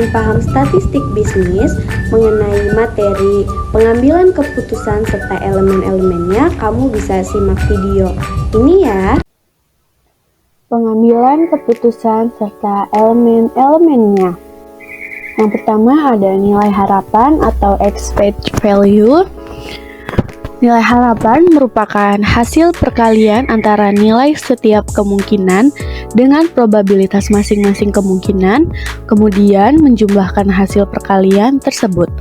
paham statistik bisnis mengenai materi pengambilan keputusan serta elemen-elemennya, kamu bisa simak video ini ya. Pengambilan keputusan serta elemen-elemennya. Yang pertama ada nilai harapan atau expected value. Nilai harapan merupakan hasil perkalian antara nilai setiap kemungkinan dengan probabilitas masing-masing kemungkinan, kemudian menjumlahkan hasil perkalian tersebut.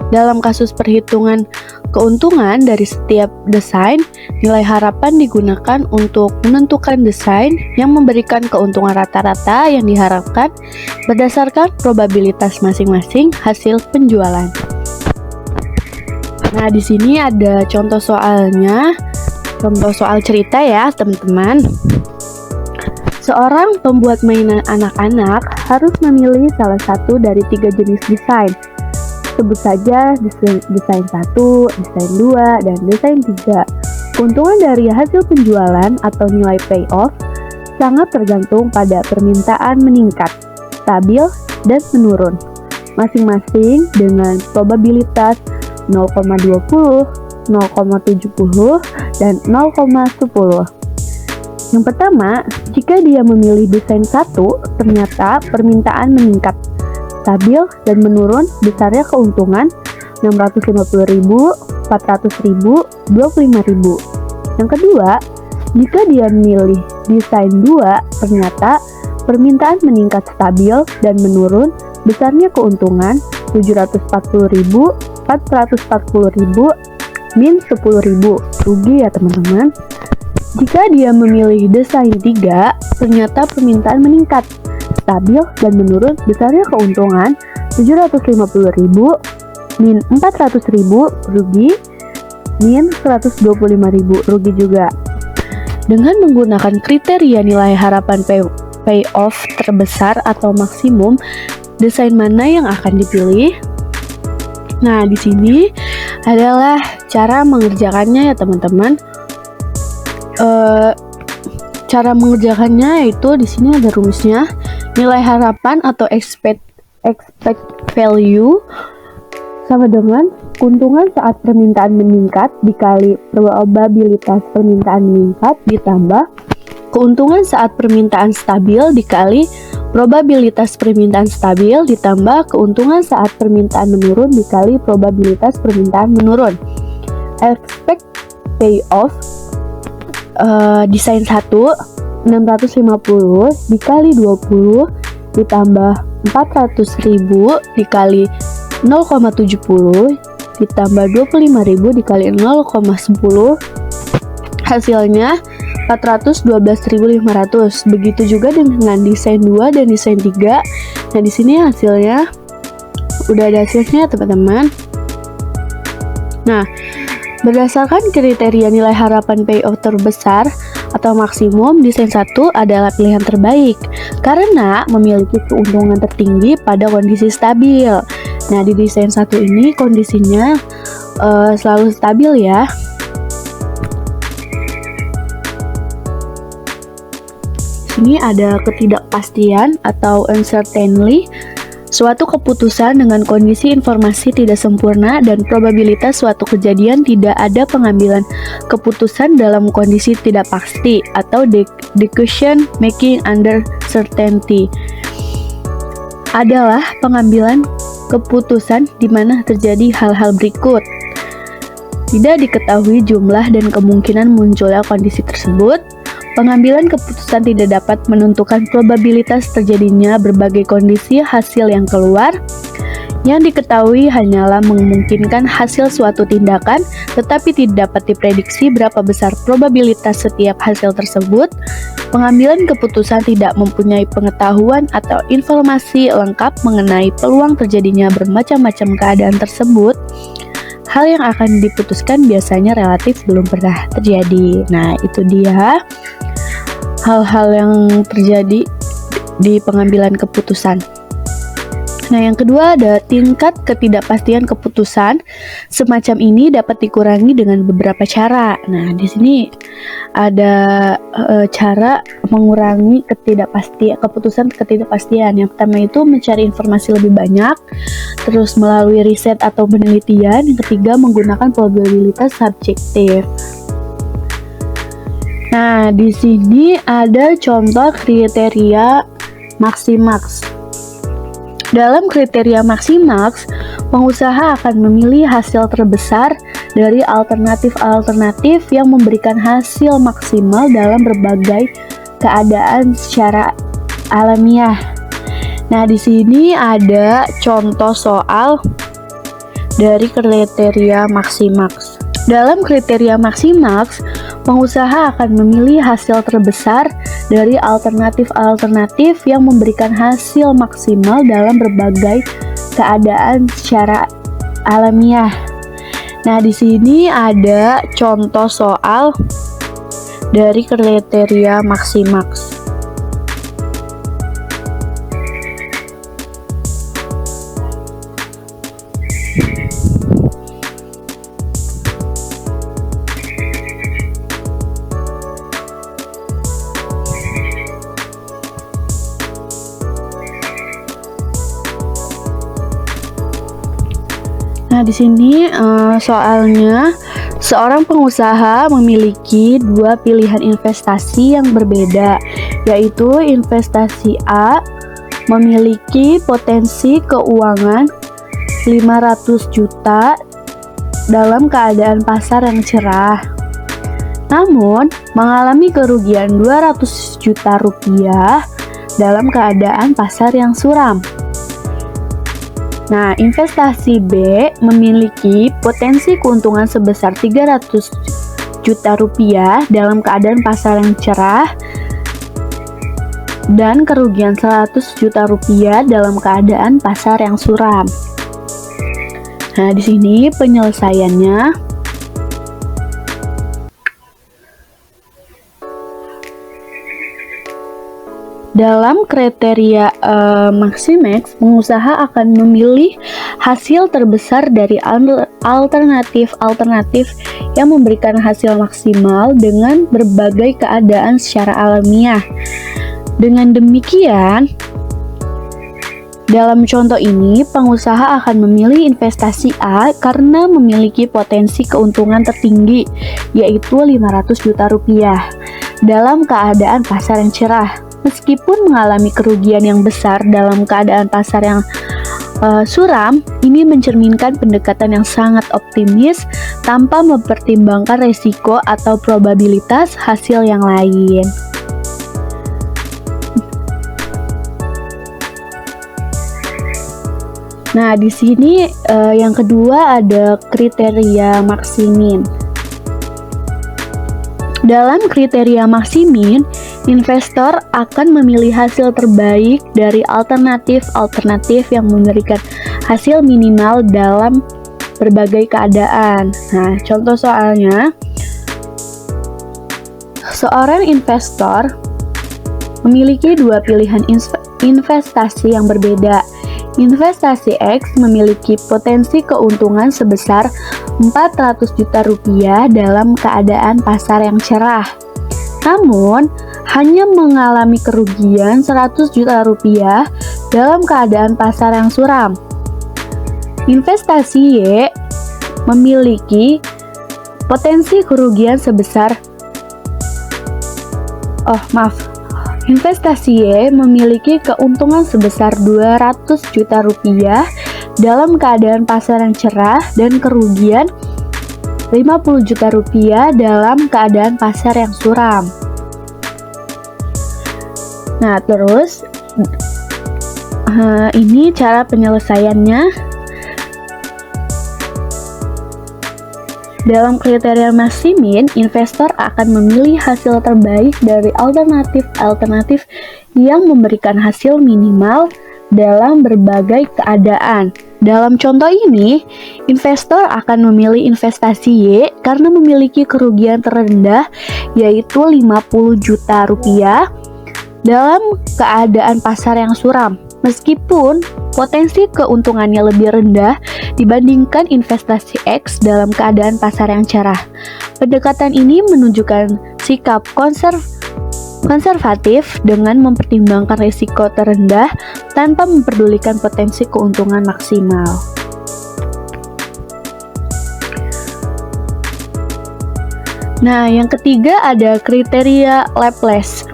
Dalam kasus perhitungan keuntungan dari setiap desain, nilai harapan digunakan untuk menentukan desain yang memberikan keuntungan rata-rata yang diharapkan berdasarkan probabilitas masing-masing hasil penjualan. Nah, di sini ada contoh soalnya, contoh soal cerita ya, teman-teman. Seorang pembuat mainan anak-anak harus memilih salah satu dari 3 jenis desain. Sebut saja desain 1, desain 2, dan desain 3. Keuntungan dari hasil penjualan atau nilai payoff sangat tergantung pada permintaan meningkat, stabil, dan menurun, masing-masing dengan probabilitas 0,20, 0,70, dan 0,10. Yang pertama, jika dia memilih desain 1, ternyata permintaan meningkat, stabil, dan menurun besarnya keuntungan 650.000, 400.000, 25.000. Yang kedua, jika dia memilih desain 2, ternyata permintaan meningkat stabil dan menurun besarnya keuntungan 740.000, 440.000, min 10.000, rugi ya teman-teman. Jika dia memilih desain 3, ternyata permintaan meningkat, stabil dan menurun besarnya keuntungan 750.000, min 400.000, rugi, min 125.000, rugi juga. Dengan menggunakan kriteria nilai harapan payoff terbesar atau maksimum, desain mana yang akan dipilih? Nah, di sini adalah cara mengerjakannya ya teman-teman. Cara mengerjakannya yaitu di sini ada rumusnya. Nilai harapan atau expect value sama dengan keuntungan saat permintaan meningkat dikali probabilitas permintaan meningkat ditambah keuntungan saat permintaan stabil dikali probabilitas permintaan stabil ditambah keuntungan saat permintaan menurun dikali probabilitas permintaan menurun. Expect payoff desain 1 650 dikali 20 ditambah 400.000 dikali 0,70 ditambah 25.000 dikali 0,10, hasilnya 412.500. Begitu juga dengan desain 2 dan desain 3. Nah, di sini hasilnya udah ada hasilnya teman-teman. Nah, berdasarkan kriteria nilai harapan payoff terbesar atau maksimum, desain 1 adalah pilihan terbaik karena memiliki keuntungan tertinggi pada kondisi stabil. Nah, di desain 1 ini kondisinya selalu stabil ya. Sini ada ketidakpastian atau uncertainty, suatu keputusan dengan kondisi informasi tidak sempurna dan probabilitas suatu kejadian tidak ada pengambilan keputusan dalam kondisi tidak pasti atau decision making under certainty adalah pengambilan keputusan di mana terjadi hal-hal berikut. Tidak diketahui jumlah dan kemungkinan munculnya kondisi tersebut. Pengambilan keputusan tidak dapat menentukan probabilitas terjadinya berbagai kondisi hasil yang keluar. Yang diketahui hanyalah memungkinkan hasil suatu tindakan, tetapi tidak dapat diprediksi berapa besar probabilitas setiap hasil tersebut. Pengambilan keputusan tidak mempunyai pengetahuan atau informasi lengkap mengenai peluang terjadinya bermacam-macam keadaan tersebut. Hal yang akan diputuskan biasanya relatif belum pernah terjadi. Nah, itu dia hal-hal yang terjadi di pengambilan keputusan. Nah, yang kedua ada tingkat ketidakpastian keputusan. Semacam ini dapat dikurangi dengan beberapa cara. Nah, di sini ada cara mengurangi keputusan ketidakpastian. Yang pertama itu mencari informasi lebih banyak, terus melalui riset atau penelitian. Yang ketiga menggunakan probabilitas subjektif. Nah, di sini ada contoh kriteria Maximax. Dalam kriteria Maximax, pengusaha akan memilih hasil terbesar dari alternatif-alternatif yang memberikan hasil maksimal dalam berbagai keadaan secara alamiah. Nah, di sini ada contoh soal dari kriteria Maximax. Dalam kriteria Maximax, pengusaha akan memilih hasil terbesar dari alternatif-alternatif yang memberikan hasil maksimal dalam berbagai keadaan secara alamiah. Nah, di sini ada contoh soal dari kriteria Maximax. Nah, di sini soalnya seorang pengusaha memiliki dua pilihan investasi yang berbeda, yaitu investasi A memiliki potensi keuangan 500 juta dalam keadaan pasar yang cerah, namun mengalami kerugian 200 juta rupiah dalam keadaan pasar yang suram. Nah, investasi B memiliki potensi keuntungan sebesar 300 juta rupiah dalam keadaan pasar yang cerah dan kerugian 100 juta rupiah dalam keadaan pasar yang suram. Nah, di sini penyelesaiannya. Dalam kriteria Maximax, pengusaha akan memilih hasil terbesar dari alternatif-alternatif yang memberikan hasil maksimal dengan berbagai keadaan secara alamiah. Dengan demikian, dalam contoh ini, pengusaha akan memilih investasi A karena memiliki potensi keuntungan tertinggi, yaitu 500 juta rupiah, dalam keadaan pasar yang cerah. Meskipun mengalami kerugian yang besar dalam keadaan pasar yang suram, ini mencerminkan pendekatan yang sangat optimis tanpa mempertimbangkan resiko atau probabilitas hasil yang lain. Nah, di sini yang kedua ada kriteria Maximin. Dalam kriteria Maximin, investor akan memilih hasil terbaik dari alternatif-alternatif yang memberikan hasil minimal dalam berbagai keadaan. Nah, contoh soalnya, seorang investor memiliki dua pilihan investasi yang berbeda. Investasi X memiliki potensi keuntungan sebesar 400 juta rupiah dalam keadaan pasar yang cerah, namun hanya mengalami kerugian 100 juta rupiah dalam keadaan pasar yang suram. Investasi Y memiliki potensi kerugian sebesar Investasi Y memiliki keuntungan sebesar 200 juta rupiah dalam keadaan pasar yang cerah dan kerugian 50 juta rupiah dalam keadaan pasar yang suram. Nah, terus ini cara penyelesaiannya. Dalam kriteria Maximin, investor akan memilih hasil terbaik dari alternatif-alternatif yang memberikan hasil minimal dalam berbagai keadaan. Dalam contoh ini, investor akan memilih investasi Y karena memiliki kerugian terendah, yaitu 50 juta rupiah dalam keadaan pasar yang suram. Meskipun potensi keuntungannya lebih rendah dibandingkan investasi X dalam keadaan pasar yang cerah. Pendekatan ini menunjukkan sikap konservatif dengan mempertimbangkan risiko terendah tanpa memperdulikan potensi keuntungan maksimal. Nah, yang ketiga ada kriteria Laplace.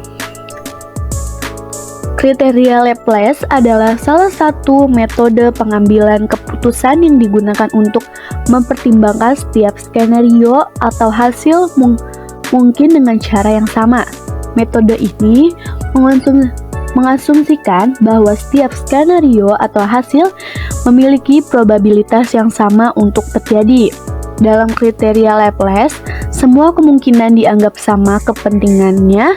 Kriteria Laplace adalah salah satu metode pengambilan keputusan yang digunakan untuk mempertimbangkan setiap skenario atau hasil mungkin dengan cara yang sama. Metode ini mengasumsikan bahwa setiap skenario atau hasil memiliki probabilitas yang sama untuk terjadi. Dalam kriteria Laplace, semua kemungkinan dianggap sama kepentingannya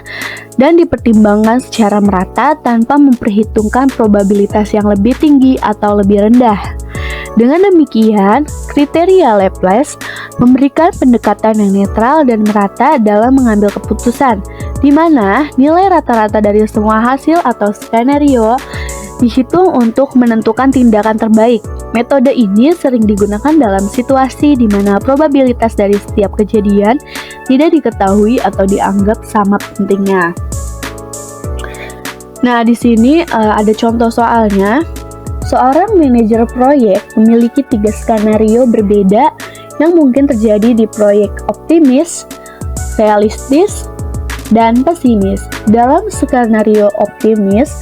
dan dipertimbangkan secara merata tanpa memperhitungkan probabilitas yang lebih tinggi atau lebih rendah. Dengan demikian, kriteria Laplace memberikan pendekatan yang netral dan merata dalam mengambil keputusan, di mana nilai rata-rata dari semua hasil atau skenario dihitung untuk menentukan tindakan terbaik. Metode ini sering digunakan dalam situasi di mana probabilitas dari setiap kejadian tidak diketahui atau dianggap sama pentingnya. Nah, di sini ada contoh soalnya. Seorang manajer proyek memiliki 3 skenario berbeda yang mungkin terjadi di proyek: optimis, realistis, dan pesimis. Dalam skenario optimis,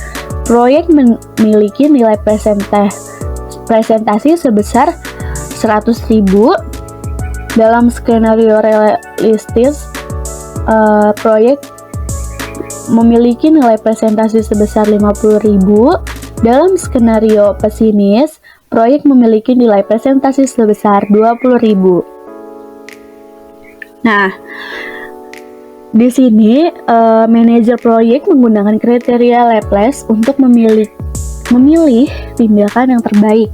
proyek memiliki nilai presentasi sebesar 100.000. Dalam skenario realistis, proyek memiliki nilai presentasi sebesar 50.000. Dalam skenario pesimis, proyek memiliki nilai presentasi sebesar 20.000. Nah, di sini manajer proyek menggunakan kriteria Laplace untuk memilih tindakan yang terbaik.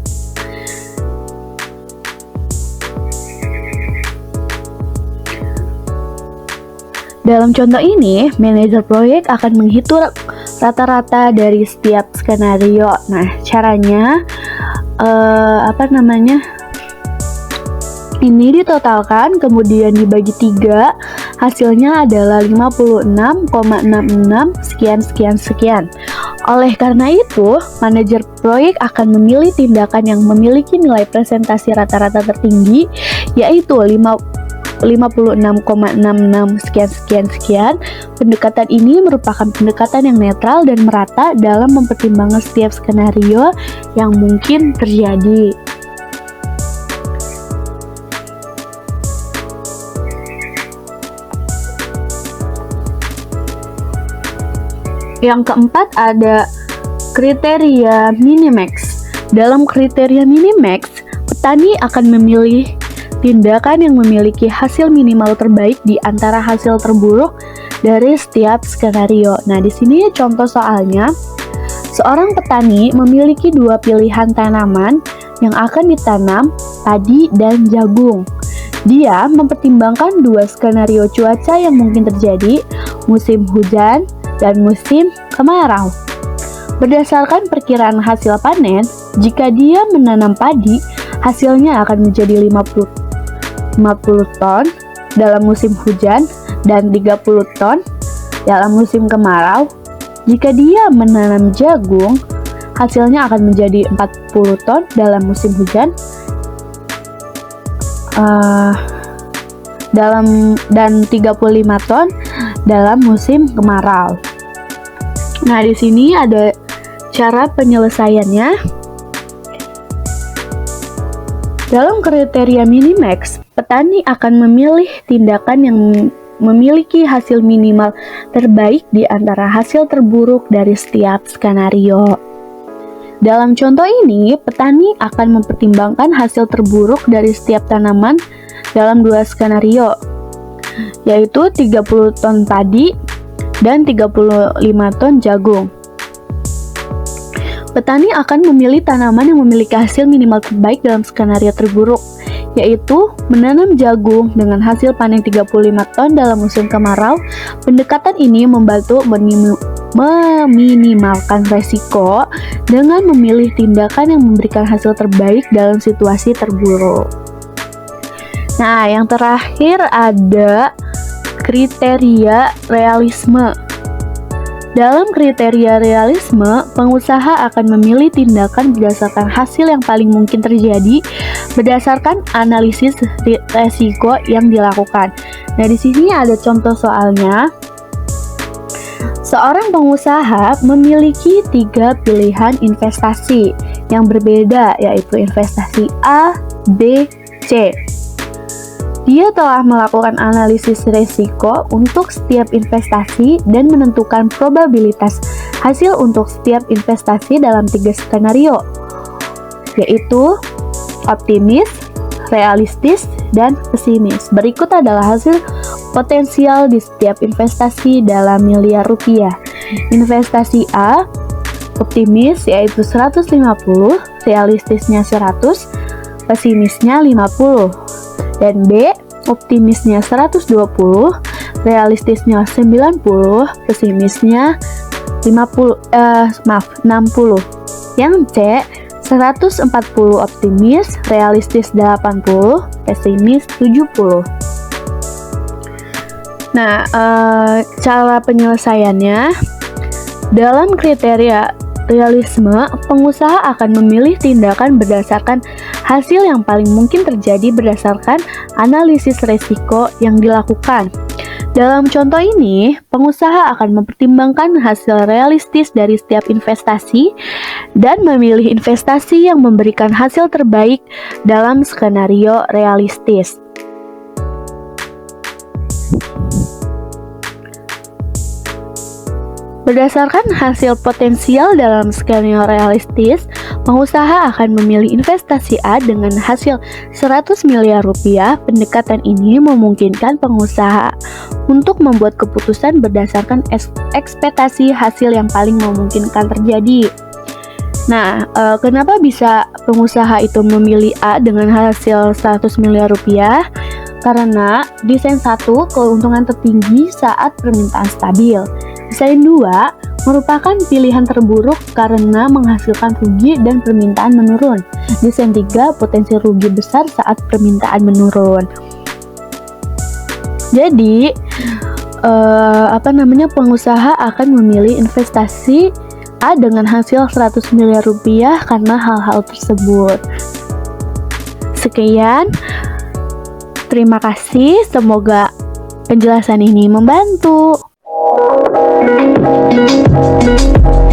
Dalam contoh ini, manajer proyek akan menghitung rata-rata dari setiap skenario. Nah, caranya ini ditotalkan kemudian dibagi 3. Hasilnya adalah 56,66 sekian. Oleh karena itu, manajer proyek akan memilih tindakan yang memiliki nilai presentasi rata-rata tertinggi, yaitu 56,66 sekian. Pendekatan ini merupakan pendekatan yang netral dan merata dalam mempertimbangkan setiap skenario yang mungkin terjadi. Yang keempat ada kriteria Minimax. Dalam kriteria Minimax, petani akan memilih tindakan yang memiliki hasil minimal terbaik di antara hasil terburuk dari setiap skenario. Nah, di sini contoh soalnya, seorang petani memiliki 2 pilihan tanaman yang akan ditanam, padi dan jagung. Dia mempertimbangkan 2 skenario cuaca yang mungkin terjadi, musim hujan dan musim kemarau. Berdasarkan perkiraan hasil panen, jika dia menanam padi, hasilnya akan menjadi 50 ton dalam musim hujan dan 30 ton dalam musim kemarau. Jika dia menanam jagung, hasilnya akan menjadi 40 ton dalam musim hujan dan 35 ton dalam musim kemarau. Nah, di sini ada cara penyelesaiannya. Dalam kriteria Minimax, petani akan memilih tindakan yang memiliki hasil minimal terbaik di antara hasil terburuk dari setiap skenario. Dalam contoh ini, petani akan mempertimbangkan hasil terburuk dari setiap tanaman dalam 2 skenario, yaitu 30 ton padi dan 35 ton jagung. Petani akan memilih tanaman yang memiliki hasil minimal terbaik dalam skenario terburuk, yaitu menanam jagung dengan hasil panen 35 ton dalam musim kemarau. Pendekatan ini membantu meminimalkan resiko dengan memilih tindakan yang memberikan hasil terbaik dalam situasi terburuk. Nah, yang terakhir ada kriteria realisme. Dalam kriteria realisme, pengusaha akan memilih tindakan berdasarkan hasil yang paling mungkin terjadi berdasarkan analisis resiko yang dilakukan. Nah, di sini ada contoh soalnya. Seorang pengusaha memiliki 3 pilihan investasi yang berbeda, yaitu investasi A, B, C. Dia telah melakukan analisis risiko untuk setiap investasi dan menentukan probabilitas hasil untuk setiap investasi dalam 3 skenario, yaitu optimis, realistis, dan pesimis. Berikut adalah hasil potensial di setiap investasi dalam miliar rupiah. Investasi A, optimis yaitu 150, realistisnya 100, pesimisnya 50. Dan B, optimisnya 120, realistisnya 90, pesimisnya 60. Yang C, 140 optimis, realistis 80, pesimis 70. Nah, cara penyelesaiannya dalam kriteria realisme, pengusaha akan memilih tindakan berdasarkan hasil yang paling mungkin terjadi berdasarkan analisis risiko yang dilakukan. Dalam contoh ini, pengusaha akan mempertimbangkan hasil realistis dari setiap investasi dan memilih investasi yang memberikan hasil terbaik dalam skenario realistis. Berdasarkan hasil potensial dalam skenario realistis, pengusaha akan memilih investasi A dengan hasil 100 miliar rupiah. Pendekatan ini memungkinkan pengusaha untuk membuat keputusan berdasarkan ekspektasi hasil yang paling memungkinkan terjadi. Nah, kenapa bisa pengusaha itu memilih A dengan hasil 100 miliar rupiah? Karena desain 1 keuntungan tertinggi saat permintaan stabil. Desain 2 merupakan pilihan terburuk karena menghasilkan rugi dan permintaan menurun. Desain 3 potensi rugi besar saat permintaan menurun. Jadi, pengusaha akan memilih investasi A dengan hasil 100 miliar rupiah karena hal-hal tersebut. Sekian, terima kasih. Semoga penjelasan ini membantu. Thank you.